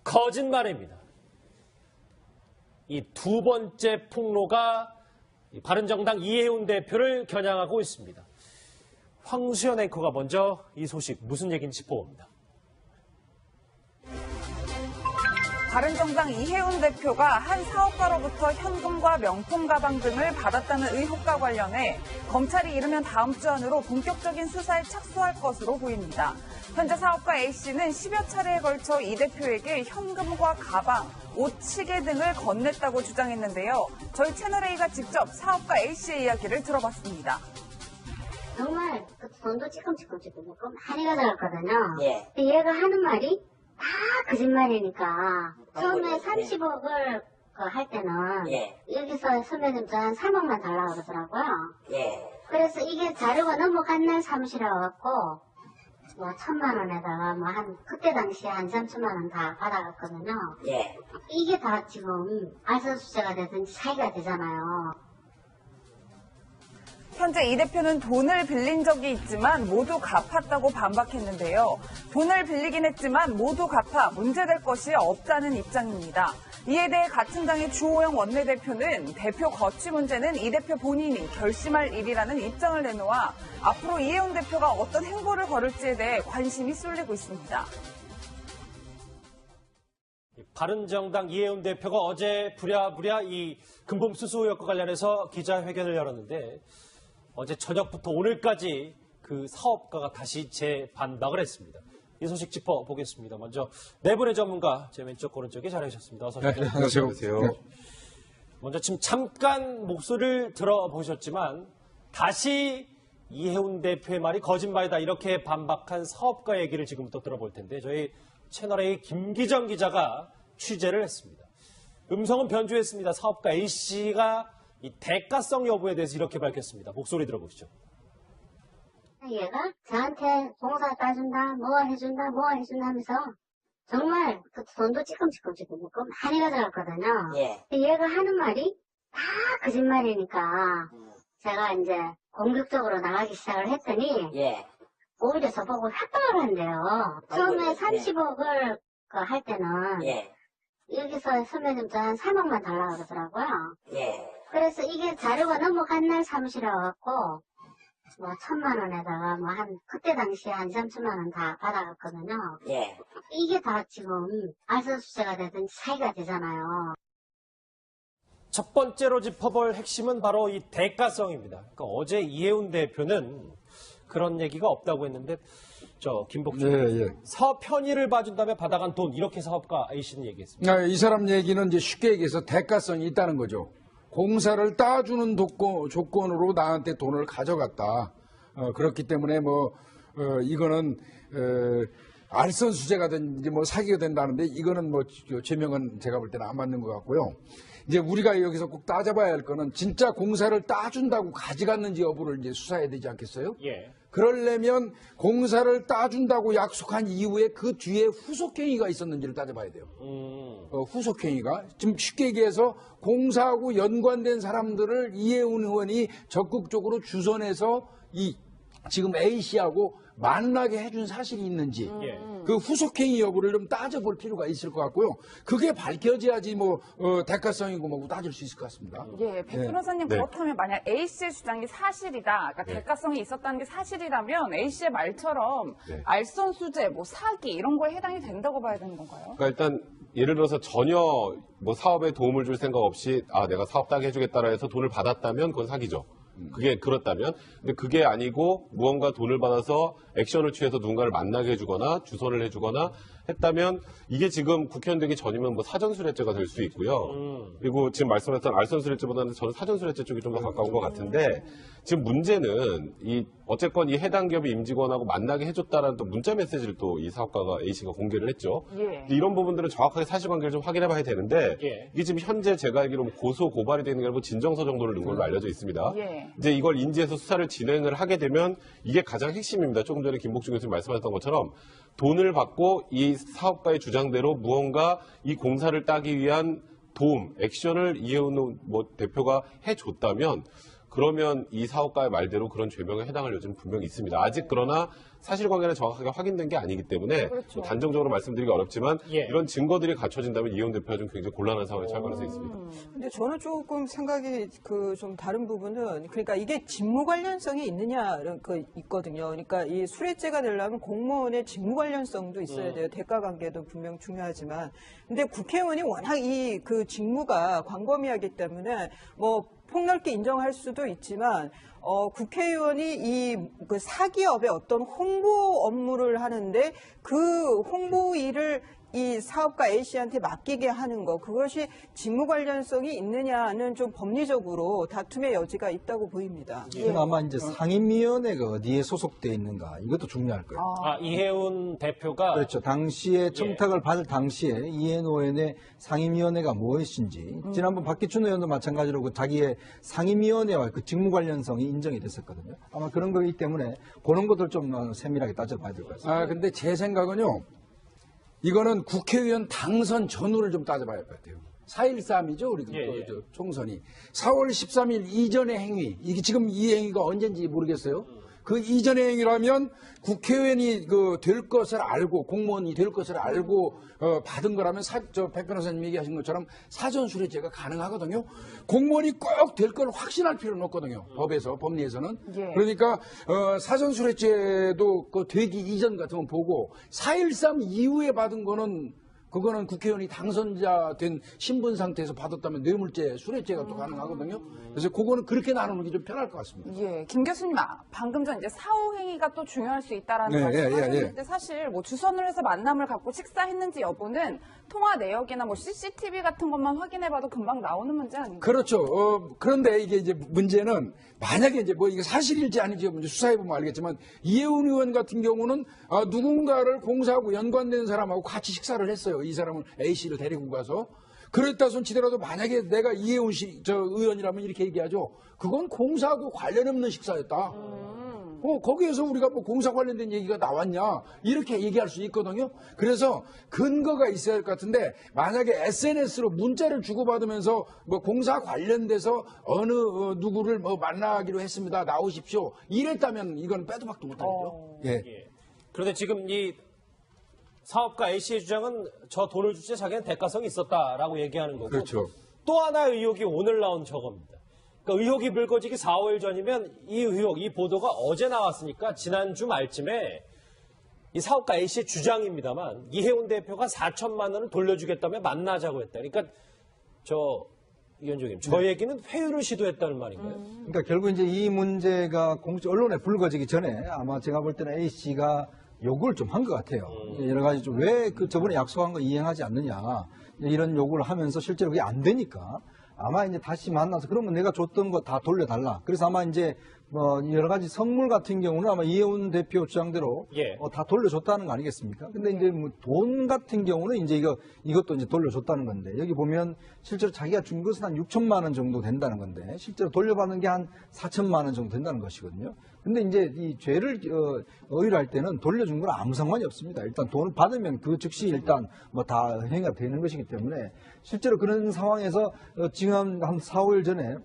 거짓말입니다. 이 두 번째 폭로가 바른정당 이해운 대표를 겨냥하고 있습니다. 황수연 앵커가 먼저 이 소식 무슨 얘기인지 짚어봅니다. 바른정당 이해운 대표가 한 사업가로부터 현금과 명품 가방 등을 받았다는 의혹과 관련해 검찰이 이르면 다음 주 안으로 본격적인 수사에 착수할 것으로 보입니다. 현재 사업가 A씨는 10여 차례에 걸쳐 이 대표에게 현금과 가방, 옷, 시계 등을 건넸다고 주장했는데요. 저희 채널A가 직접 사업가 A씨의 이야기를 들어봤습니다. 정말 돈도 찌끔찌끔 많이 가져갔거든요. 예. 근데 얘가 하는 말이 다 거짓말이니까 처음에 30억을 할 때는 예. 여기서 선배님도 한 3억만 달라고 그러더라고요. 예. 그래서 이게 자료가 넘어간 날 사무실에 와갖고 뭐 1,000만 원에다가 뭐 한 그때 당시에 한 3천만 원 다 받아갔거든요. 예. 이게 다 지금 알선수재가 되든지 사기가 되잖아요. 현재 이 대표는 돈을 빌린 적이 있지만 모두 갚았다고 반박했는데요. 돈을 빌리긴 했지만 모두 갚아 문제될 것이 없다는 입장입니다. 이에 대해 같은 당의 주호영 원내대표는 대표 거취 문제는 이 대표 본인이 결심할 일이라는 입장을 내놓아 앞으로 이해운 대표가 어떤 행보를 걸을지에 대해 관심이 쏠리고 있습니다. 바른정당 이해운 대표가 어제 부랴부랴 이 금품 수수 의혹과 관련해서 기자회견을 열었는데 어제 저녁부터 오늘까지 그 사업가가 다시 재반박을 했습니다. 이 소식 짚어보겠습니다. 먼저 네 분의 전문가, 제 왼쪽 오른쪽에 자리하셨습니다. 어서 오십시오. 네, 안녕하세요. 먼저 지금 잠깐 목소리를 들어보셨지만 다시 이해운 대표의 말이 거짓말이다 이렇게 반박한 사업가 얘기를 지금부터 들어볼 텐데 저희 채널A 김기정 기자가 취재를 했습니다. 음성은 변조했습니다. 사업가 A씨가 이 대가성 여부에 대해서 이렇게 밝혔습니다. 목소리 들어보시죠. 얘가 저한테 봉사 따준다, 뭐 해준다 하면서 정말 그 돈도 찌끔찌끔 많이 가져갔거든요. 예. 근데 얘가 하는 말이 다 거짓말이니까 제가 이제 공격적으로 나가기 시작을 했더니 예. 오히려 저보고 협박을 한대요. 처음에 예. 30억을 할 때는 예. 여기서 선배님도 한 3억만 달라고 그러더라고요. 예. 그래서 이게 자료가 넘어간 날 사무실에 와갖고 뭐 1,000만 원에다가 뭐 한 그때 당시에 한 3천만 원 다 받아갔거든요. 예. 이게 다 지금 알선수재가 되든지 사기가 되잖아요. 첫 번째로 짚어볼 핵심은 바로 이 대가성입니다. 그러니까 어제 이해운 대표는 그런 얘기가 없다고 했는데 김복준 사업 편의를 봐준 다음에 받아간 돈 이렇게 사업가 A씨는 얘기했습니다. 이 사람 얘기는 이제 쉽게 얘기해서 대가성이 있다는 거죠. 공사를 따주는 조건으로 나한테 돈을 가져갔다. 그렇기 때문에 이거는 알선수재가 된지 사기가 된다는데 이거는 제명은 제가 볼 때는 안 맞는 것 같고요. 이제 우리가 여기서 꼭 따져봐야 할 거는 진짜 공사를 따준다고 가져갔는지 여부를 이제 수사해야 되지 않겠어요? 예. 그러려면 공사를 따준다고 약속한 이후에 그 뒤에 후속행위가 있었는지를 따져봐야 돼요. 후속행위가 지금 쉽게 얘기해서 공사하고 연관된 사람들을 이해운 의원이 적극적으로 주선해서 지금 A씨하고 만나게 해준 사실이 있는지 그 후속행위 여부를 좀 따져볼 필요가 있을 것 같고요. 그게 밝혀져야지 대가성이고 뭐고 따질 수 있을 것 같습니다. 예, 백 변호사님 그렇다면 만약 A씨의 주장이 사실이다, 그러니까 대가성이 있었다는 게 사실이라면 A씨의 말처럼 알선수재, 사기 이런 거에 해당이 된다고 봐야 되는 건가요? 그러니까 일단 예를 들어서 전혀 사업에 도움을 줄 생각 없이 내가 사업 따게 해주겠다라 해서 돈을 받았다면 그건 사기죠. 그게 그렇다면. 근데 그게 아니고 무언가 돈을 받아서 액션을 취해서 누군가를 만나게 해주거나 주선을 해주거나 했다면 이게 지금 국회의원 되기 전이면 사전수뢰죄가 될 수 있고요. 그리고 지금 말씀하셨던 알선수뢰죄보다는 저는 사전수뢰죄 쪽이 좀 더 가까운 것 같은데 지금 문제는 어쨌건 이 해당 기업의 임직원하고 만나게 해줬다라는 또 문자 메시지를 또 이 사업가가 A씨가 공개를 했죠. 이런 부분들은 정확하게 사실관계를 좀 확인해 봐야 되는데 이게 지금 현재 제가 알기로 고소 고발이 되는 게 아니고 진정서 정도를 넣은 걸로 알려져 있습니다. 이제 이걸 인지해서 수사를 진행을 하게 되면 이게 가장 핵심입니다. 조금 전에 김복준 교수님 말씀하셨던 것처럼 돈을 받고 이 사업가의 주장대로 무언가 이 공사를 따기 위한 도움, 액션을 이해운 대표가 해줬다면 그러면 이 사업가의 말대로 그런 죄명에 해당할 여지는 분명히 있습니다. 아직 그러나 사실관계는 정확하게 확인된 게 아니기 때문에 그렇죠. 뭐 단정적으로 말씀드리기 어렵지만 예. 이런 증거들이 갖춰진다면 이혜훈 대표가 좀 굉장히 곤란한 상황에 처할 가능성이 있습니다. 근데 저는 조금 생각이 좀 다른 부분은 그러니까 이게 직무 관련성이 있느냐 있거든요. 그러니까 이 수뢰죄가 되려면 공무원의 직무 관련성도 있어야 돼요. 대가 관계도 분명 중요하지만 근데 국회의원이 워낙 그 직무가 광범위하기 때문에 뭐 폭넓게 인정할 수도 있지만 국회의원이 그 사기업의 어떤 홍보 업무를 하는데 그 홍보 일을 이 사업가 A씨한테 맡기게 하는 거 그것이 직무 관련성이 있느냐는 좀 법리적으로 다툼의 여지가 있다고 보입니다. 이건 아마 이제 상임위원회가 어디에 소속돼 있는가 이것도 중요할 거예요. 이혜훈 대표가 그렇죠. 당시에 청탁을 받을 당시에 이해노원의 상임위원회가 무엇인지 지난번 박기춘 의원도 마찬가지로 그 자기의 상임위원회와 그 직무 관련성이 인정이 됐었거든요. 아마 그런 거기 때문에 그런 것들 좀 세밀하게 따져봐야 될 것 같습니다. 근데 제 생각은요. 이거는 국회의원 당선 전후를 좀 따져봐야 할 것 같아요. 4.13이죠, 우리 예. 총선이. 4월 13일 이전의 행위, 이게 지금 이 행위가 언젠지 모르겠어요. 그 이전의 행위라면 국회의원이 될 것을 알고, 공무원이 될 것을 알고 받은 거라면 백 변호사님 얘기하신 것처럼 사전수뢰죄가 가능하거든요. 공무원이 꼭 될 걸 확신할 필요는 없거든요. 법에서, 법리에서는. 예. 그러니까 사전수뢰죄도 되기 이전 같은 건 보고 4.13 이후에 받은 거는 그거는 국회의원이 당선자 된 신분 상태에서 받았다면 뇌물죄, 수뢰죄가 또 가능하거든요. 그래서 그거는 그렇게 나누는 게 좀 편할 것 같습니다. 예, 김 교수님, 방금 전 이제 사후 행위가 또 중요할 수 있다라는 네, 말씀하셨는데 사실 뭐 주선을 해서 만남을 갖고 식사했는지 여부는 통화 내역이나 뭐 CCTV 같은 것만 확인해봐도 금방 나오는 문제 아닌가요? 그렇죠. 그런데 이게 이제 문제는 만약에 이제 뭐 이게 사실일지 아닌지 먼저 수사해보면 알겠지만 이혜훈 의원 같은 경우는 누군가를 공사하고 연관된 사람하고 같이 식사를 했어요. 이 사람을 A씨를 데리고 가서. 그랬다 손치더라도 만약에 내가 이혜훈 의원이라면 이렇게 얘기하죠. 그건 공사하고 관련 없는 식사였다. 거기에서 우리가 뭐 공사 관련된 얘기가 나왔냐 이렇게 얘기할 수 있거든요. 그래서 근거가 있어야 할 것 같은데 만약에 SNS로 문자를 주고받으면서 뭐 공사 관련돼서 어느 누구를 뭐 만나기로 했습니다. 나오십시오. 이랬다면 이건 빼도 박도 못하겠죠. 예. 그런데 지금 이 사업가 A씨의 주장은 저 돈을 줄 때 자기는 대가성이 있었다라고 얘기하는 거고 그렇죠. 또 하나의 의혹이 오늘 나온 저겁니다. 그러니까 의혹이 불거지기 4일 전이면 이 의혹, 이 보도가 어제 나왔으니까 지난주 말쯤에 이 사업가 A씨의 주장입니다만 이혜훈 대표가 4천만 원을 돌려주겠다며 만나자고 했다. 그러니까 위원장님, 저 얘기는 회유를 시도했다는 말인가요? 그러니까 결국 이제 이 문제가 공식 언론에 불거지기 전에 아마 제가 볼 때는 A씨가 요구를 좀 한 것 같아요. 여러 가지 좀 왜 저번에 약속한 거 이행하지 않느냐 이런 요구를 하면서 실제로 그게 안 되니까 아마 이제 다시 만나서 그러면 내가 줬던 거 다 돌려달라. 그래서 아마 이제 여러 가지 선물 같은 경우는 아마 이혜훈 대표 주장대로 예. 다 돌려줬다는 거 아니겠습니까? 근데 이제 뭐 돈 같은 경우는 이제 이것도 이제 돌려줬다는 건데 여기 보면 실제로 자기가 준 것은 한 6천만 원 정도 된다는 건데 실제로 돌려받는 게 한 4천만 원 정도 된다는 것이거든요. 근데 이제 이 죄를 의율할 때는 돌려준 건 아무 상관이 없습니다. 일단 돈을 받으면 그 즉시 일단 뭐 다 행위가 되는 것이기 때문에 실제로 그런 상황에서 지금 한 4, 5일 전에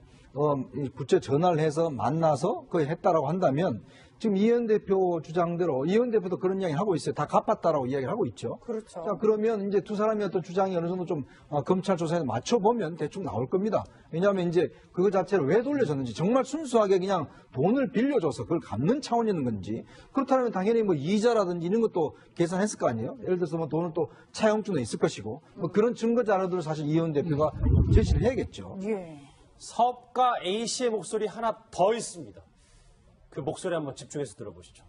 구체 전화를 해서 만나서 거의 했다라고 한다면 지금 이혜훈 대표 주장대로 이혜훈 대표도 그런 이야기를 하고 있어요. 다 갚았다라고 이야기를 하고 있죠. 그렇죠. 자, 그러면 이제 두 사람의 어떤 주장이 어느 정도 좀 검찰 조사에 맞춰보면 대충 나올 겁니다. 왜냐하면 이제 그거 자체를 왜 돌려줬는지 정말 순수하게 그냥 돈을 빌려줘서 그걸 갚는 차원이었는 건지 그렇다면 당연히 뭐 이자라든지 이런 것도 계산했을 거 아니에요. 예를 들어서 뭐 돈을 또 차용증도 있을 것이고 뭐 그런 증거 자료들을 사실 이혜훈 대표가 제시를 해야겠죠. 예. 사업가 A씨의 목소리 하나 더 있습니다. 그 목소리 한번 집중해서 들어보시죠.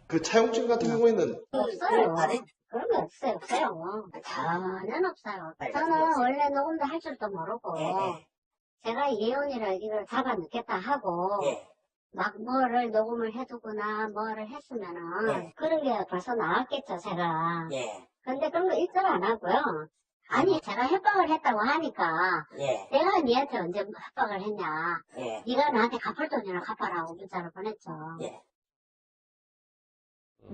그 차용증 같은 경우에는 없어요. 그런 게 없어요. 전혀 없어요. 저는 원래 녹음도 할 줄도 모르고 제가 이혜원이를 이걸 잡아 넣겠다 하고 막 뭐를 녹음을 해두거나 뭐를 했으면은 그런 게 벌써 나왔겠죠, 제가. 근데 그런 거 일절 안 하고요. 아니, 제가 협박을 했다고 하니까 내가 니한테 언제 협박을 했냐. 네가 나한테 갚을 돈이나 갚아라고 문자를 보냈죠.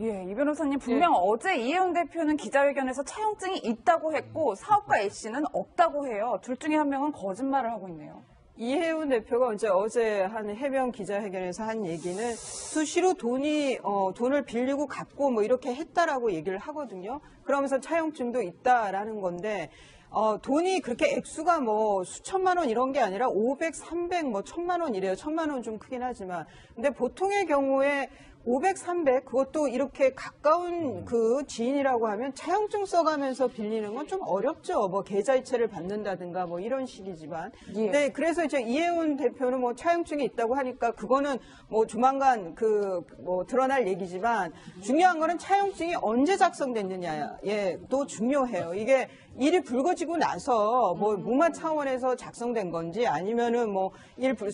예, 이 변호사님 분명 어제 이혜훈 대표는 기자회견에서 차용증이 있다고 했고 사업가 A씨는 없다고 해요. 둘 중에 한 명은 거짓말을 하고 있네요. 이해운 대표가 이제 어제 한 해명 기자회견에서 한 얘기는 수시로 돈을 빌리고 갚고 뭐 이렇게 했다라고 얘기를 하거든요. 그러면서 차용증도 있다라는 건데, 돈이 그렇게 액수가 뭐 수천만 원 이런 게 아니라 500, 300, 뭐 1000만 원 이래요. 1000만 원 좀 크긴 하지만. 근데 보통의 경우에 500, 300 그것도 이렇게 가까운 그 지인이라고 하면 차용증 써가면서 빌리는 건 좀 어렵죠. 뭐 계좌이체를 받는다든가 뭐 이런 식이지만. 예. 네, 그래서 이제 이해운 대표는 뭐 차용증이 있다고 하니까 그거는 뭐 조만간 뭐 드러날 얘기지만 중요한 거는 차용증이 언제 작성됐느냐에 또 중요해요. 이게 일이 불거지고 나서 뭐 무마 차원에서 작성된 건지 아니면은 뭐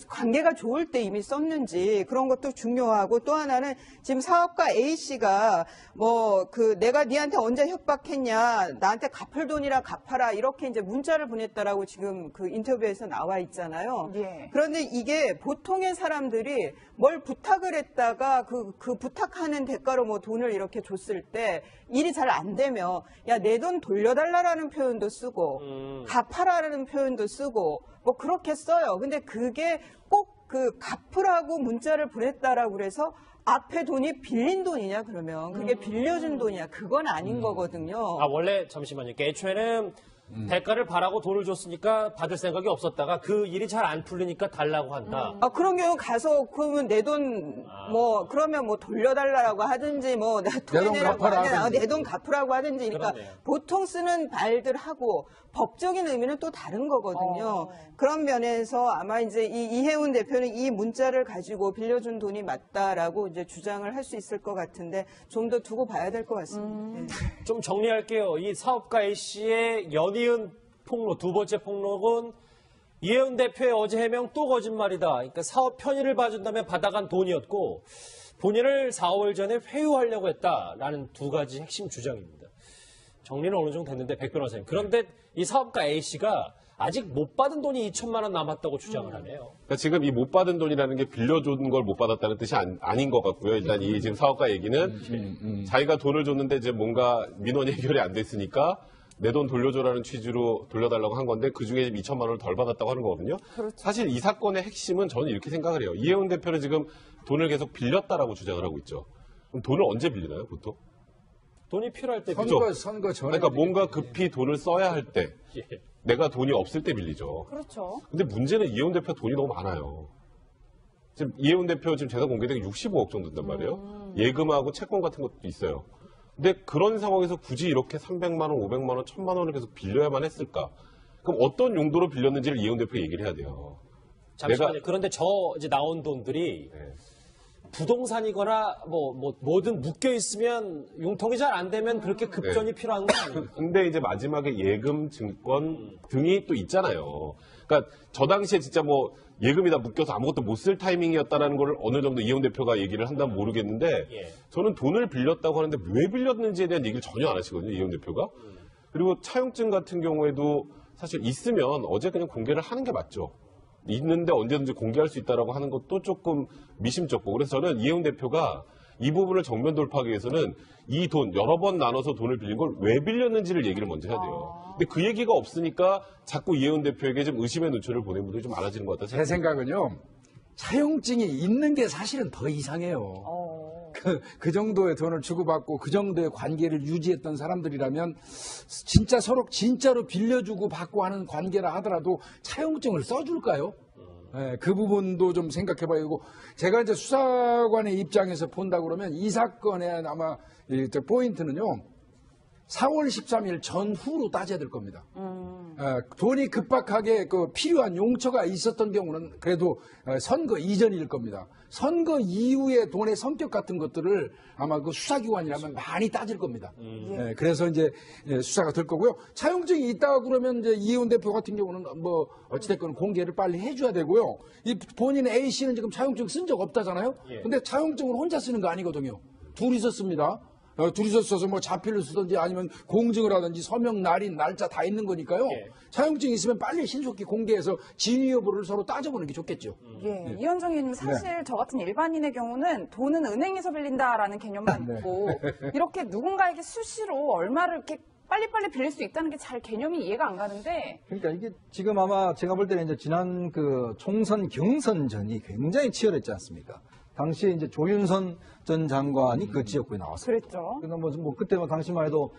관계가 좋을 때 이미 썼는지 그런 것도 중요하고, 또 하나는 지금 사업가 A 씨가 뭐 내가 니한테 언제 협박했냐, 나한테 갚을 돈이라 갚아라 이렇게 이제 문자를 보냈다라고 지금 그 인터뷰에서 나와 있잖아요. 예. 그런데 이게 보통의 사람들이 뭘 부탁을 했다가 그 부탁하는 대가로 뭐 돈을 이렇게 줬을 때 일이 잘 안 되면 야, 내 돈 돌려달라라는 표현도 쓰고 갚아라라는 표현도 쓰고 뭐 그렇게 써요. 근데 그게 꼭 갚으라고 문자를 보냈다라고 그래서 앞에 돈이 빌린 돈이냐 그러면 그게 빌려준 돈이냐 그건 아닌 거거든요. 아, 원래 잠시만요. 애초에는 대가를 바라고 돈을 줬으니까 받을 생각이 없었다가 그 일이 잘 안 풀리니까 달라고 한다. 그런 경우 가서 그러면 내 돈 뭐 그러면 뭐 돌려달라고 하든지 뭐 내 돈 갚아라 하든지. 내 돈 갚으라고 하든지. 그러니까 그러네요. 보통 쓰는 말들하고 법적인 의미는 또 다른 거거든요. 그런 면에서 아마 이제 이해운 대표는 이 문자를 가지고 빌려준 돈이 맞다라고 이제 주장을 할 수 있을 것 같은데 좀 더 두고 봐야 될 것 같습니다. 네. 좀 정리할게요. 이 사업가 A씨의 연이은 폭로, 두 번째 폭로는 이해운 대표의 어제 해명 또 거짓말이다. 그러니까 사업 편의를 봐준다며 받아간 돈이었고 본인을 4월 전에 회유하려고 했다라는 두 가지 핵심 주장입니다. 정리는 어느 정도 됐는데 백 변호사님. 그런데 이 사업가 A씨가 아직 못 받은 돈이 2천만 원 남았다고 주장을 하네요. 그러니까 지금 이 못 받은 돈이라는 게 빌려준 걸 못 받았다는 뜻이 아닌 것 같고요. 일단 이 지금 사업가 얘기는 자기가 돈을 줬는데 이제 뭔가 민원이 해결이 안 됐으니까 내 돈 돌려줘라는 취지로 돌려달라고 한 건데 그중에 2천만 원을 덜 받았다고 하는 거거든요. 그렇죠. 사실 이 사건의 핵심은 저는 이렇게 생각을 해요. 이해운 대표는 지금 돈을 계속 빌렸다라고 주장을 하고 있죠. 그럼 돈을 언제 빌리나요, 보통? 돈이 필요할 때 선거 전에. 그러니까 뭔가 급히 돈을 써야 할 때, 예. 내가 돈이 없을 때 빌리죠. 그렇죠. 근데 문제는 이해운 대표 돈이 너무 많아요. 지금 이해운 대표 지금 재산 공개된 게 65억 정도 된단 말이에요. 예금하고 채권 같은 것도 있어요. 근데 그런 상황에서 굳이 이렇게 300만 원, 500만 원, 1000만 원을 계속 빌려야만 했을까? 그럼 어떤 용도로 빌렸는지를 이해운 대표 얘기를 해야 돼요. 잠시만요. 그런데 이제 나온 돈들이 네. 부동산이거나 뭐든 묶여 있으면 융통이 잘 안 되면 그렇게 급전이 필요한 거 아니에요? 근데 이제 마지막에 예금, 증권 등이 또 있잖아요. 그러니까 저 당시에 진짜 뭐 예금이 다 묶여서 아무것도 못 쓸 타이밍이었다라는 걸 어느 정도 이해운 대표가 얘기를 한다면 모르겠는데 예. 저는 돈을 빌렸다고 하는데 왜 빌렸는지에 대한 얘기를 전혀 안 하시거든요, 이해운 대표가. 그리고 차용증 같은 경우에도 사실 있으면 어제 그냥 공개를 하는 게 맞죠. 있는데 언제든지 공개할 수 있다라고 하는 것도 조금 미심쩍고, 그래서 저는 이해운 대표가 이 부분을 정면 돌파하기 위해서는 이 돈 여러 번 나눠서 돈을 빌린 걸 왜 빌렸는지를 얘기를 먼저 해야 돼요. 근데 그 얘기가 없으니까 자꾸 이해운 대표에게 좀 의심의 눈초리를 보내는 분들이 좀 많아지는 것 같아서 제 생각은요, 차용증이 있는 게 사실은 더 이상해요. 그 정도의 돈을 주고받고 그 정도의 관계를 유지했던 사람들이라면 진짜 서로 진짜로 빌려주고 받고 하는 관계라 하더라도 차용증을 써줄까요? 네, 그 부분도 좀 생각해봐야 되고, 제가 이제 수사관의 입장에서 본다 그러면 이 사건의 아마 포인트는요, 4월 13일 전후로 따져야 될 겁니다. 돈이 급박하게 필요한 용처가 있었던 경우는 그래도 선거 이전일 겁니다. 선거 이후의 돈의 성격 같은 것들을 아마 그 수사기관이라면 많이 따질 겁니다. 그래서 이제 수사가 될 거고요. 차용증이 있다 그러면 이제 이해운 대표 같은 경우는 뭐 어찌됐건 공개를 빨리 해줘야 되고요. 이 본인 A 씨는 지금 차용증 쓴 적 없다잖아요. 근데 차용증을 혼자 쓰는 거 아니거든요. 둘이서 씁니다. 둘이서 써서 뭐 자필을 쓰든지 아니면 공증을 하든지 서명 날인 날짜 다 있는 거니까요. 차용증이 있으면 빨리 신속히 공개해서 진위 여부를 서로 따져보는 게 좋겠죠. 예, 이현정 의원님, 사실 저 같은 일반인의 경우는 돈은 은행에서 빌린다라는 개념만 있고 이렇게 누군가에게 수시로 얼마를 이렇게 빨리빨리 빌릴 수 있다는 게 잘 개념이 이해가 안 가는데. 그러니까 이게 지금 아마 제가 볼 때는 이제 지난 그 총선 경선전이 굉장히 치열했지 않습니까? 당시에 이제 조윤선 전 장관이 그 지역구에 나왔어요. 그랬죠. 그래서 뭐 그때 뭐 당시만 해도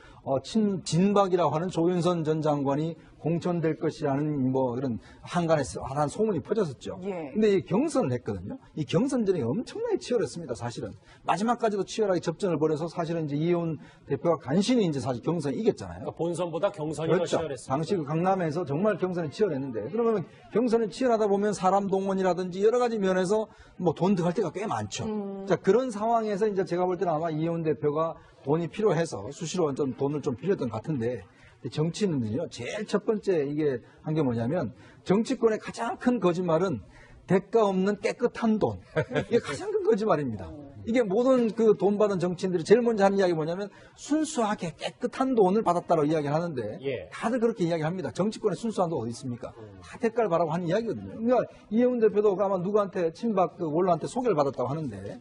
진박이라고 하는 조윤선 전 장관이 공천될 것이라는 뭐 이런 한간한 소문이 퍼졌었죠. 예. 근데 이 경선을 했거든요. 이 경선전이 엄청나게 치열했습니다, 사실은. 마지막까지도 치열하게 접전을 벌여서 사실은 이제 이혜훈 대표가 간신히 이제 사실 경선에 이겼잖아요. 그러니까 본선보다 경선이 그렇죠. 더 치열했습니다. 당시 그 강남에서 정말 경선이 치열했는데, 그러면 경선이 치열하다 보면 사람 동원이라든지 여러 가지 면에서 뭐 돈 들어갈 때가 꽤 많죠. 자, 그런 상황에서 이제 제가 볼 때는 아마 이혜훈 대표가 돈이 필요해서 수시로 좀 돈을 좀 빌렸던 것 같은데, 정치는요, 제일 첫 번째 이게 한 게 뭐냐면, 정치권의 가장 큰 거짓말은 대가 없는 깨끗한 돈. 이게 가장 큰 거짓말입니다. 이게 모든 그 돈 받은 정치인들이 제일 먼저 하는 이야기 뭐냐면 순수하게 깨끗한 돈을 받았다고 이야기를 하는데 예. 다들 그렇게 이야기합니다. 정치권에 순수한 돈 어디 있습니까? 다 대가를 바라고 하는 이야기거든요. 그러니까 이혜훈 대표도 아마 누구한테 친박 그 원로한테 소개를 받았다고 하는데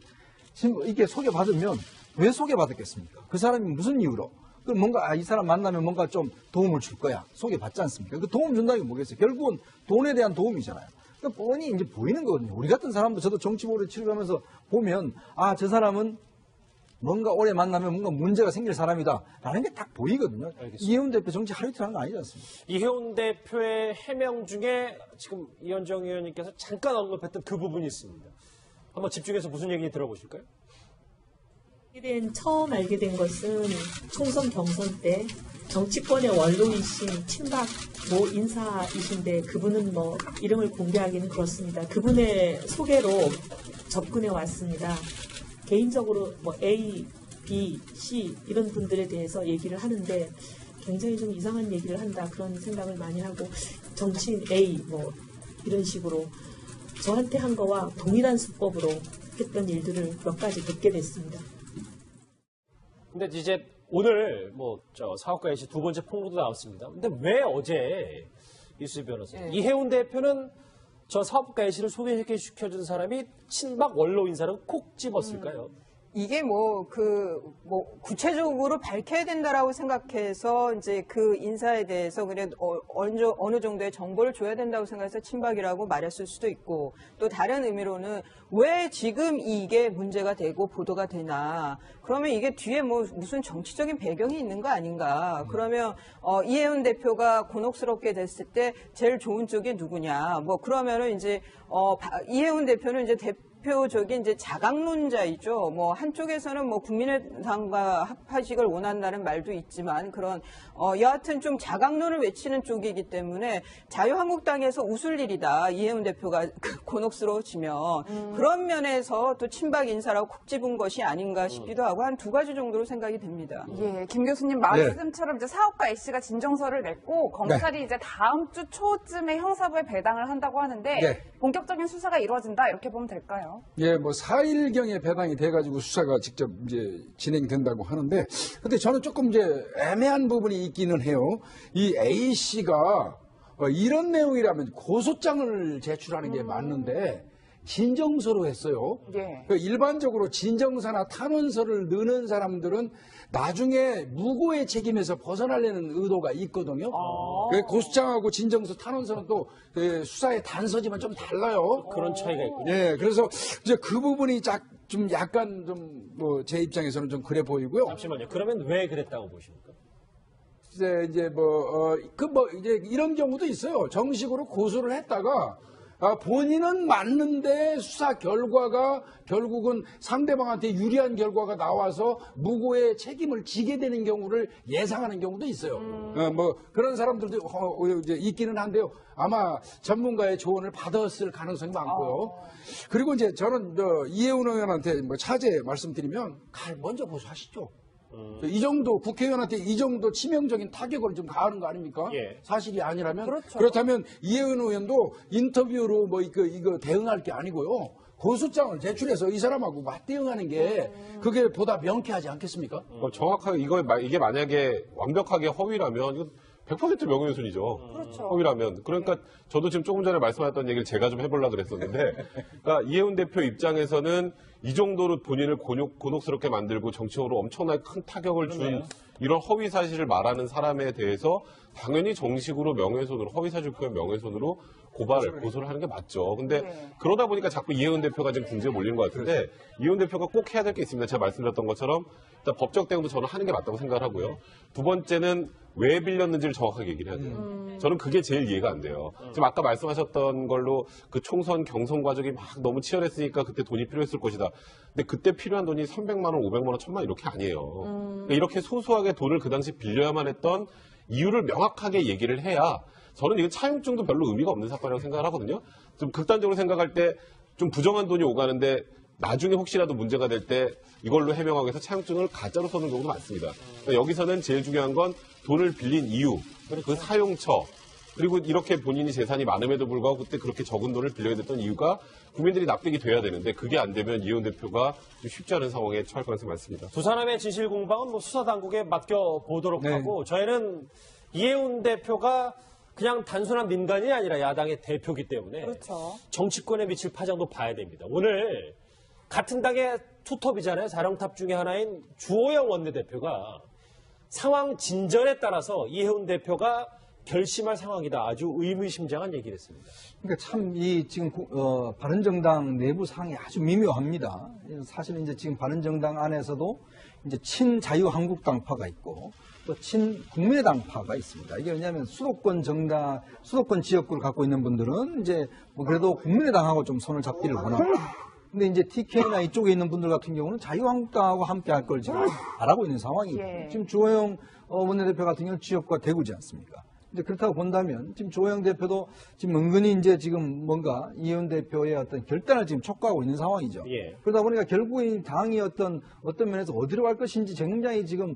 이게 소개받으면 왜 소개받았겠습니까? 그 사람이 무슨 이유로? 그럼 뭔가 이 사람 만나면 뭔가 좀 도움을 줄 거야. 소개받지 않습니까? 그 도움 준다는 게 뭐겠어요? 결국은 돈에 대한 도움이잖아요. 그러니까 뻔히 이제 보이는 거거든요. 우리 같은 사람도 저도 정치보를 치르면서 보면 아, 저 사람은 뭔가 오래 만나면 뭔가 문제가 생길 사람이다 라는 게 딱 보이거든요. 알겠습니다. 이혜훈 대표 정치 하루 이틀 하는 거 아니지 않습니까? 이혜훈 대표의 해명 중에 지금 이현정 의원님께서 잠깐 언급했던 그 부분이 있습니다. 한번 집중해서 무슨 얘기 들어보실까요? 처음 알게 된 것은 총선 경선 때 정치권의 원로이신 친박 모 인사이신데 그분은 뭐 이름을 공개하기는 그렇습니다. 그분의 소개로 접근해 왔습니다. 개인적으로 뭐 A, B, C 이런 분들에 대해서 얘기를 하는데 굉장히 좀 이상한 얘기를 한다 그런 생각을 많이 하고 정치인 A 뭐 이런 식으로 저한테 한 거와 동일한 수법으로 했던 일들을 몇 가지 겪게 됐습니다. 근데 이제 오늘 사업가 예시 두 번째 폭로도 나왔습니다. 근데 왜 어제 이수지 변호사 이혜훈 대표는 저 사업가 예시를 소개시켜준 사람이 친박 원로 인사를 콕 집었을까요? 이게 구체적으로 밝혀야 된다라고 생각해서 이제 그 인사에 대해서 그냥 어느 정도의 정보를 줘야 된다고 생각해서 친박이라고 말했을 수도 있고, 또 다른 의미로는 왜 지금 이게 문제가 되고 보도가 되나, 그러면 이게 뒤에 무슨 정치적인 배경이 있는 거 아닌가. 그러면 이혜훈 대표가 곤혹스럽게 됐을 때 제일 좋은 쪽이 누구냐, 그러면은 이제 이혜훈 대표는 이제 대표적인 이제 자강론자이죠. 한쪽에서는 국민의당과 합하식을 원한다는 말도 있지만 그런 여하튼 좀 자강론을 외치는 쪽이기 때문에 자유한국당에서 웃을 일이다. 이혜훈 대표가 곤혹스러워지면 그런 면에서 또 친박 인사라고 콕 집은 것이 아닌가 싶기도 하고 한 두 가지 정도로 생각이 됩니다. 예, 김 교수님 말씀처럼 이제 사업가 A씨가 진정서를 냈고 검찰이 이제 다음 주 초쯤에 형사부에 배당을 한다고 하는데 본격적인 수사가 이루어진다 이렇게 보면 될까요? 예, 4일경에 배당이 돼가지고 수사가 직접 이제 진행된다고 하는데, 근데 저는 조금 이제 애매한 부분이 있기는 해요. 이 A씨가 이런 내용이라면 고소장을 제출하는 게 맞는데, 진정서로 했어요. 예. 일반적으로 진정서나 탄원서를 넣는 사람들은 나중에 무고의 책임에서 벗어나려는 의도가 있거든요. 고소장하고 진정서, 탄원서는 또 수사의 단서지만 좀 달라요. 그런 차이가 있군요. 예, 그래서 이제 그 부분이 좀 약간 제 입장에서는 좀 그래 보이고요. 잠시만요. 그러면 왜 그랬다고 보십니까? 이제 이런 경우도 있어요. 정식으로 고소를 했다가 본인은 맞는데 수사 결과가 결국은 상대방한테 유리한 결과가 나와서 무고의 책임을 지게 되는 경우를 예상하는 경우도 있어요. 그런 사람들도 이제 있기는 한데요. 아마 전문가의 조언을 받았을 가능성이 많고요. 그리고 이제 저는 이혜훈 의원한테 차제 말씀드리면 먼저 고소하시죠. 이 정도 국회의원한테 이 정도 치명적인 타격을 좀 가하는 거 아닙니까? 예. 사실이 아니라면 그렇죠. 그렇다면 이혜훈 의원도 인터뷰로 이거 대응할 게 아니고요. 고소장을 제출해서 이 사람하고 맞대응하는 게 그게 보다 명쾌하지 않겠습니까? 정확하게 이게 만약에 완벽하게 허위라면 이건 100% 명예훼손이죠. 그렇죠. 허위라면. 그러니까 저도 지금 조금 전에 말씀하셨던 얘기를 제가 좀 해보려고 그랬었는데, 그러니까 이혜훈 대표 입장에서는 이 정도로 본인을 곤혹스럽게 만들고 정치적으로 엄청나게 큰 타격을 준 이런 허위 사실을 말하는 사람에 대해서 당연히 정식으로 명예훼손으로 허위사실 표현 명예훼손으로 고소를 하는 게 맞죠. 근데 네. 그러다 보니까 자꾸 이혜훈 대표가 지금 궁지에 몰린 것 같은데 이혜훈 대표가 꼭 해야 될 게 있습니다. 제가 말씀드렸던 것처럼 일단 법적 대응도 저는 하는 게 맞다고 생각을 하고요. 두 번째는 왜 빌렸는지를 정확하게 얘기를 해야 돼요. 저는 그게 제일 이해가 안 돼요. 지금 아까 말씀하셨던 걸로 그 총선 경선 과정이 막 너무 치열했으니까 그때 돈이 필요했을 것이다. 근데 그때 필요한 돈이 300만 원, 500만 원, 1000만 원 이렇게 아니에요. 그러니까 이렇게 소소하게 돈을 그 당시 빌려야만 했던 이유를 명확하게 얘기를 해야 저는 이건 차용증도 별로 의미가 없는 사건이라고 생각을 하거든요. 좀 극단적으로 생각할 때 좀 부정한 돈이 오가는데 나중에 혹시라도 문제가 될 때 이걸로 해명하기 위해서 차용증을 가짜로 써는 경우도 많습니다. 그러니까 여기서는 제일 중요한 건 돈을 빌린 이유, 그 사용처, 그리고 이렇게 본인이 재산이 많음에도 불구하고 그때 그렇게 적은 돈을 빌려야 됐던 이유가 국민들이 납득이 돼야 되는데 그게 안 되면 이혜훈 대표가 좀 쉽지 않은 상황에 처할 가능성이 많습니다. 두 사람의 진실 공방은 뭐 수사당국에 맡겨보도록 네. 하고 저희는 이혜훈 대표가 그냥 단순한 민간이 아니라 야당의 대표이기 때문에 그렇죠. 정치권에 미칠 파장도 봐야 됩니다. 오늘 같은 당의 투톱이잖아요. 사령탑 중에 하나인 주호영 원내대표가 상황 진전에 따라서 이혜훈 대표가 결심할 상황이다. 아주 의미심장한 얘기를 했습니다. 그러니까 참 이 지금 바른정당 내부 상황이 아주 미묘합니다. 사실은 이제 지금 바른정당 안에서도 이제 친자유한국당파가 있고 또 친국민의당파가 있습니다. 이게 왜냐하면 수도권 지역구를 갖고 있는 분들은 이제 뭐 그래도 국민의당하고 좀 손을 잡기를 원하고. 근데 이제 TK나 이쪽에 있는 분들 같은 경우는 자유한국당하고 함께 할 걸 지금 바라고 있는 상황이에요. 예. 지금 주호영 원내대표 같은 경우는 지역구가 대구지 않습니까? 이제 그렇다고 본다면 지금 주호영 대표도 지금 은근히 이제 지금 뭔가 이혜훈 대표의 어떤 결단을 지금 촉구하고 있는 상황이죠. 예. 그러다 보니까 결국 이 당이 어떤 면에서 어디로 갈 것인지 굉장히 지금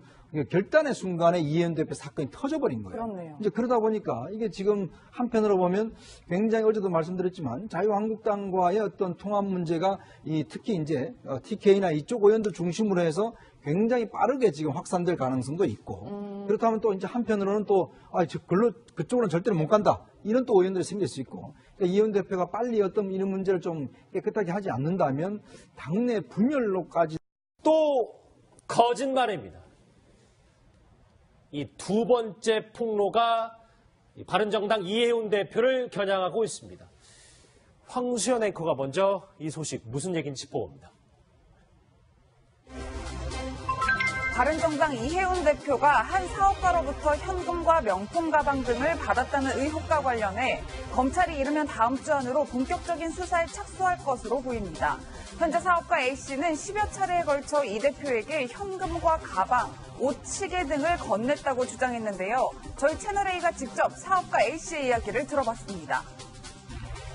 결단의 순간에 이혜훈 대표 사건이 터져버린 거예요. 그렇네요. 이제 그러다 보니까 이게 지금 한편으로 보면 굉장히 어제도 말씀드렸지만 자유한국당과의 어떤 통합 문제가 특히 이제 TK나 이쪽 의원들 중심으로 해서 굉장히 빠르게 지금 확산될 가능성도 있고 그렇다면 또 이제 한편으로는 또 그쪽으로는 절대로 못 간다 이런 또 의원들이 생길 수 있고 그러니까 이혜훈 대표가 빨리 어떤 이런 문제를 좀 깨끗하게 하지 않는다면 당내 분열로까지 또 거짓말입니다. 이 두 번째 폭로가 바른정당 이혜훈 대표를 겨냥하고 있습니다. 황수연 앵커가 먼저 이 소식 무슨 얘기인지 짚어봅니다. 바른정당 이혜훈 대표가 한 사업가로부터 현금과 명품 가방 등을 받았다는 의혹과 관련해 검찰이 이르면 다음 주 안으로 본격적인 수사에 착수할 것으로 보입니다. 현재 사업가 A씨는 10여 차례에 걸쳐 이 대표에게 현금과 가방, 옷, 시계 등을 건넸다고 주장했는데요. 저희 채널A가 직접 사업가 A씨의 이야기를 들어봤습니다.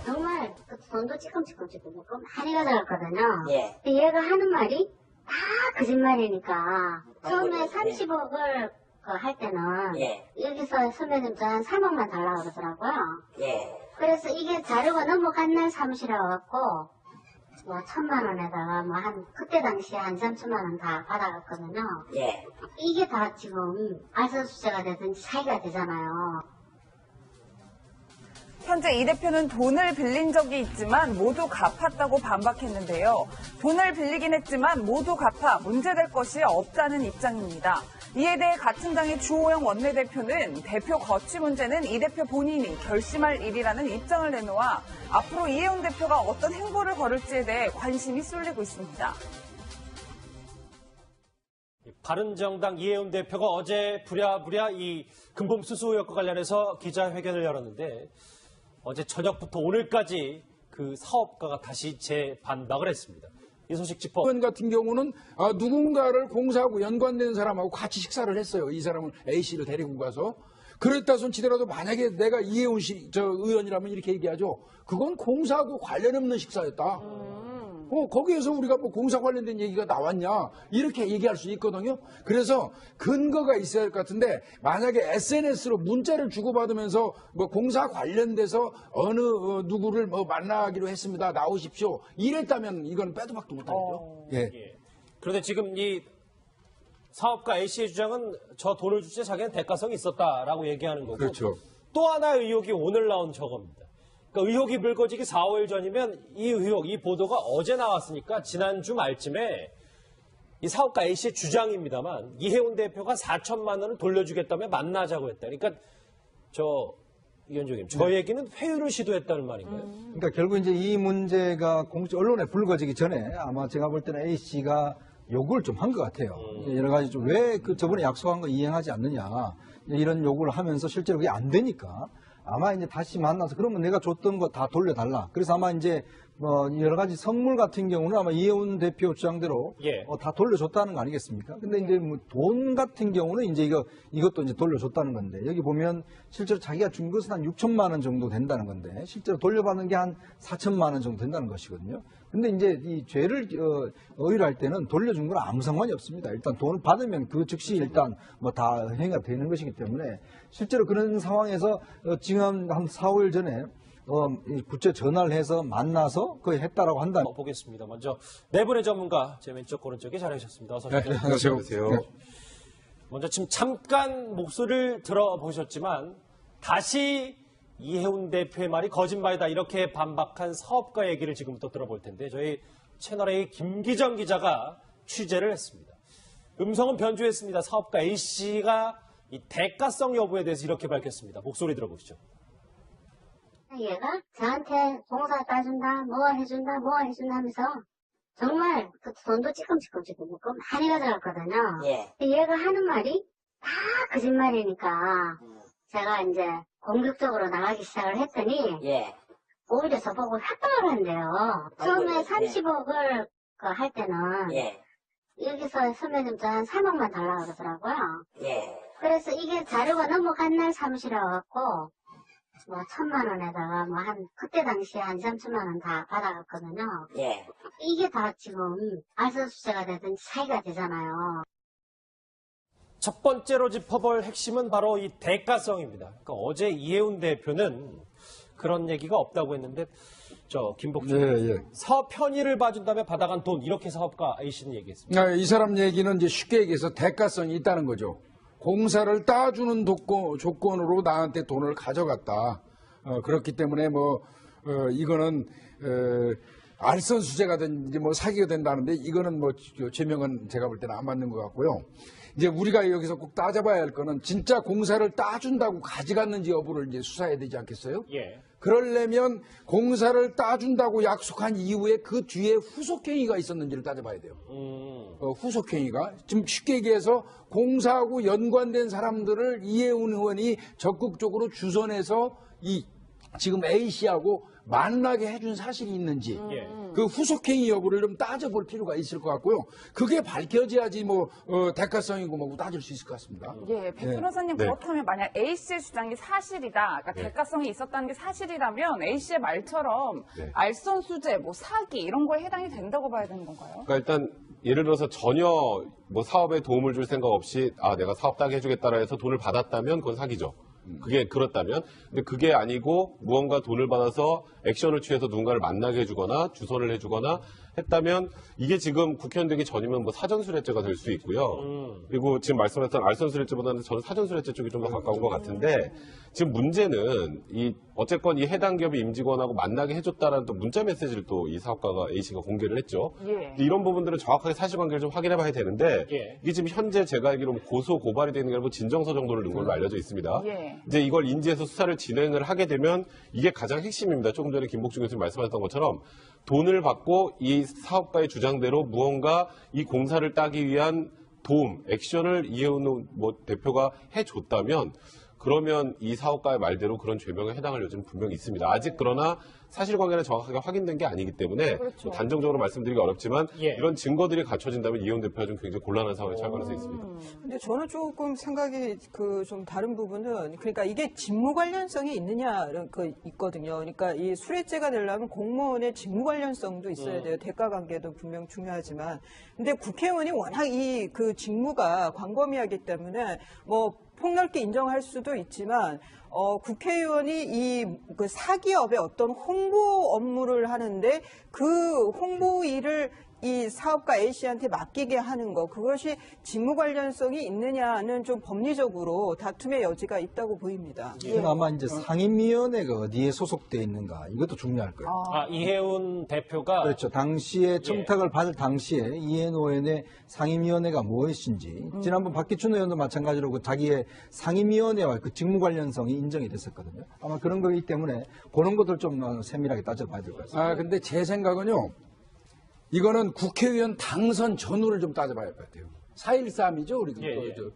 정말 돈도 찌끔찌끔 많이 가져갔거든요. 예. 근데 얘가 하는 말이 다 거짓말이니까 처음에 30억을 할 때는 예. 여기서 선배님도 한 3억만 달라고 그러더라고요. 예. 그래서 이게 자료가 넘어갔는 사무실에 와갖고 뭐 1,000만 원에다가 뭐 그때 당시에 한 3천만 원 다 받아갔거든요. 예. 이게 다 지금 알선수재가 되든지 사기가 되잖아요. 현재 이 대표는 돈을 빌린 적이 있지만 모두 갚았다고 반박했는데요. 돈을 빌리긴 했지만 모두 갚아 문제될 것이 없다는 입장입니다. 이에 대해 같은 당의 주호영 원내대표는 대표 거취 문제는 이 대표 본인이 결심할 일이라는 입장을 내놓아 앞으로 이혜훈 대표가 어떤 행보를 걸을지에 대해 관심이 쏠리고 있습니다. 바른정당 이혜훈 대표가 어제 부랴부랴 이 금품 수수 의혹과 관련해서 기자회견을 열었는데 어제 저녁부터 오늘까지 그 사업가가 다시 재반박을 했습니다. 이 소식 짚어. 의원 같은 경우는 누군가를 공사하고 연관된 사람하고 같이 식사를 했어요. 이 사람을 A씨를 데리고 가서. 그랬다 손치더라도 만약에 내가 이혜훈 의원이라면 이렇게 얘기하죠. 그건 공사하고 관련 없는 식사였다. 거기에서 우리가 뭐 공사 관련된 얘기가 나왔냐 이렇게 얘기할 수 있거든요. 그래서 근거가 있어야 할 것 같은데 만약에 SNS로 문자를 주고받으면서 뭐 공사 관련돼서 어느 누구를 뭐 만나기로 했습니다. 나오십시오. 이랬다면 이건 빼도 박도 못하겠죠. 예. 그런데 지금 이 사업가 A씨의 주장은 저 돈을 줄 때 자기는 대가성이 있었다라고 얘기하는 거고 그렇죠. 또 하나의 의혹이 오늘 나온 저겁니다. 그러니까 의혹이 불거지기 4, 5일 전이면 이 의혹, 이 보도가 어제 나왔으니까 지난주 말쯤에 이 사업가 A씨의 주장입니다만 이해운 대표가 4천만 원을 돌려주겠다며 만나자고 했다. 그러니까 위원장님, 저 얘기는 회유를 시도했다는 말인가요? 그러니까 결국 이제 이 문제가 언론에 불거지기 전에 아마 제가 볼 때는 A씨가 요구를 좀 한 것 같아요. 여러 가지 좀 왜 저번에 약속한 거 이행하지 않느냐 이런 요구를 하면서 실제로 그게 안 되니까 아마 이제 다시 만나서 그러면 내가 줬던 거 다 돌려달라. 그래서 아마 이제 여러 가지 선물 같은 경우는 아마 이해운 대표 주장대로 다 돌려줬다는 거 아니겠습니까? 근데 이제 돈 같은 경우는 이제 이것도 이제 돌려줬다는 건데 여기 보면 실제로 자기가 준 것은 한 6천만 원 정도 된다는 건데 실제로 돌려받는 게 한 4천만 원 정도 된다는 것이거든요. 근데 이제 이 죄를 의율할 때는 돌려준 건 아무 상관이 없습니다. 일단 돈을 받으면 그 즉시 일단 다 행위가 되는 것이기 때문에 실제로 그런 상황에서 지금 한 4, 5일 전에 부처 전화를 해서 만나서 거의 했다라고 한다면 보겠습니다. 먼저 네 분의 전문가 제 왼쪽 오른쪽에 자리하셨습니다. 어서 오십시오. 안녕하세요. 먼저 지금 잠깐 목소리를 들어보셨지만 다시 이해운 대표의 말이 거짓말이다 이렇게 반박한 사업가 얘기를 지금부터 들어볼 텐데 저희 채널A 김기정 기자가 취재를 했습니다. 음성은 변조했습니다. 사업가 A씨가 이 대가성 여부에 대해서 이렇게 밝혔습니다. 목소리 들어보시죠. 얘가 저한테 공사 따준다, 뭐 해준다 하면서 정말 그 돈도 찌끔찌끔 많이 가져갔거든요. 얘가 하는 말이 다 거짓말이니까 제가 이제 공격적으로 나가기 시작을 했더니 오히려 저보고 협박을 한대요. 처음에 30억을 할 때는 여기서 선배님도 한 3억만 달라고 그러더라고요. 그래서 이게 자료가 넘어간 날 사무실에 와갖고 1,000만 원에다가 그때 당시에 한 3천만 원 다 받아갔거든요. 이게 다 지금 알선수재가 되든 사기가 되잖아요. 첫 번째로 짚어볼 핵심은 바로 이 대가성입니다. 그러니까 어제 이해운 대표는 그런 얘기가 없다고 했는데 김복준 사업 편의를 봐준다며 받아간 돈 이렇게 사업가 A씨는 얘기했습니다. 이 사람 얘기는 이제 쉽게 얘기해서 대가성이 있다는 거죠. 공사를 따주는 조건으로 나한테 돈을 가져갔다. 그렇기 때문에 이거는 알선수재가 된지 사기가 된다는데 이거는 죄명은 제가 볼 때는 안 맞는 것 같고요. 이제 우리가 여기서 꼭 따져봐야 할 거는 진짜 공사를 따준다고 가져갔는지 여부를 이제 수사해야 되지 않겠어요? 그러려면 공사를 따준다고 약속한 이후에 그 뒤에 후속행위가 있었는지를 따져봐야 돼요. 후속행위가 지금 쉽게 얘기해서 공사하고 연관된 사람들을 이해운 의원이 적극적으로 주선해서 지금 A씨하고 만나게 해준 사실이 있는지 그 후속행위 여부를 좀 따져볼 필요가 있을 것 같고요. 그게 밝혀져야지 대가성이고 따질 수 있을 것 같습니다. 백 변호사님 그렇다면 만약 A씨의 주장이 사실이다, 그러니까 대가성이 있었다는 게 사실이라면 A씨의 말처럼 알선수재, 사기 이런 거에 해당이 된다고 봐야 되는 건가요? 그러니까 일단 예를 들어서 전혀 사업에 도움을 줄 생각 없이 내가 사업 따게 해주겠다라 해서 돈을 받았다면 그건 사기죠. 그게 그렇다면. 근데 그게 아니고 무언가 돈을 받아서 액션을 취해서 누군가를 만나게 해주거나 주선을 해주거나 했다면 이게 지금 국회의원 되기 전이면 사전수뢰죄가 될 수 있고요. 그리고 지금 말씀하셨던 알선수뢰죄보다는 저는 사전수뢰죄 쪽이 좀 더 가까운 것 같은데 지금 문제는 어쨌건 이 해당 기업의 임직원하고 만나게 해줬다라는 또 문자 메시지를 또 이 사업가가 A씨가 공개를 했죠. 이런 부분들은 정확하게 사실관계를 좀 확인해 봐야 되는데 이게 지금 현재 제가 알기로 고소 고발이 되는 게 아니고 진정서 정도를 넣은 걸로 알려져 있습니다. 이제 이걸 인지해서 수사를 진행을 하게 되면 이게 가장 핵심입니다. 조금 전에 김복준 교수님 말씀하셨던 것처럼 돈을 받고 이 사업가의 주장대로 무언가 이 공사를 따기 위한 도움, 액션을 이해운 대표가 해줬다면 그러면 이 사업가의 말대로 그런 죄명에 해당할 여지는 분명히 있습니다. 아직 그러나 사실관계는 정확하게 확인된 게 아니기 때문에 단정적으로 말씀드리기 어렵지만 이런 증거들이 갖춰진다면 이해운 대표가 좀 굉장히 곤란한 상황에 처할 가능성이 있습니다. 근데 저는 조금 생각이 좀 다른 부분은 그러니까 이게 직무 관련성이 있느냐 있거든요. 그러니까 이 수뢰죄가 되려면 공무원의 직무 관련성도 있어야 돼요. 대가 관계도 분명 중요하지만 근데 국회의원이 워낙 그 직무가 광범위하기 때문에 폭넓게 인정할 수도 있지만 국회의원이 그 사기업의 어떤 홍보 업무를 하는데 그 홍보 일을 이 사업가 A씨한테 맡기게 하는 거, 그것이 직무 관련성이 있느냐는 좀 법리적으로 다툼의 여지가 있다고 보입니다. 이건 아마 이제 상임위원회가 어디에 소속돼 있는가 이것도 중요할 거예요. 이해운 대표가 그렇죠. 당시에 청탁을 받을 당시에 이해노원의 상임위원회가 무엇인지 지난번 박기춘 의원도 마찬가지로 그 자기의 상임위원회와 그 직무 관련성이 인정이 됐었거든요. 아마 그런 거기 때문에 그런 것들 좀 세밀하게 따져봐야 될 것 같습니다. 근데 제 생각은요. 이거는 국회의원 당선 전후를 좀 따져봐야 할 것 같아요. 4.13이죠, 우리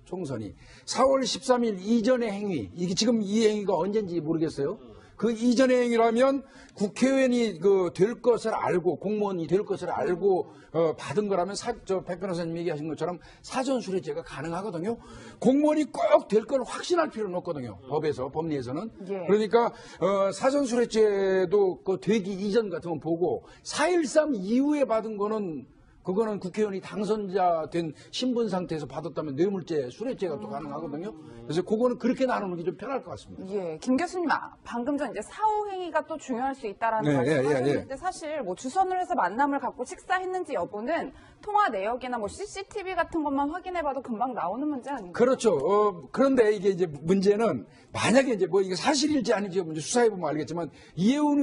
총선이. 4월 13일 이전의 행위, 이게 지금 이 행위가 언젠지 모르겠어요. 그 이전의 행위라면 국회의원이 될 것을 알고, 공무원이 될 것을 알고 받은 거라면 백 변호사님 얘기하신 것처럼 사전수뢰죄가 가능하거든요. 공무원이 꼭 될 걸 확신할 필요는 없거든요. 법리에서는. 예. 그러니까 사전수뢰죄도 되기 이전 같으면 보고 4.13 이후에 받은 거는 그거는 국회의원이 당선자 된 신분 상태에서 받았다면 뇌물죄, 수뢰죄가 또 가능하거든요. 그래서 그거는 그렇게 나누는 게 좀 편할 것 같습니다. 예, 김 교수님, 방금 전 이제 사후 행위가 또 중요할 수 있다라는 네, 말씀하셨는데 사실 뭐 주선을 해서 만남을 갖고 식사했는지 여부는 통화 내역이나 뭐 CCTV 같은 것만 확인해봐도 금방 나오는 문제 아닌가요? 그렇죠. 그런데 이게 이제 문제는 만약에 이제 뭐 이게 사실일지 아닌지 수사해 보면 알겠지만 이해운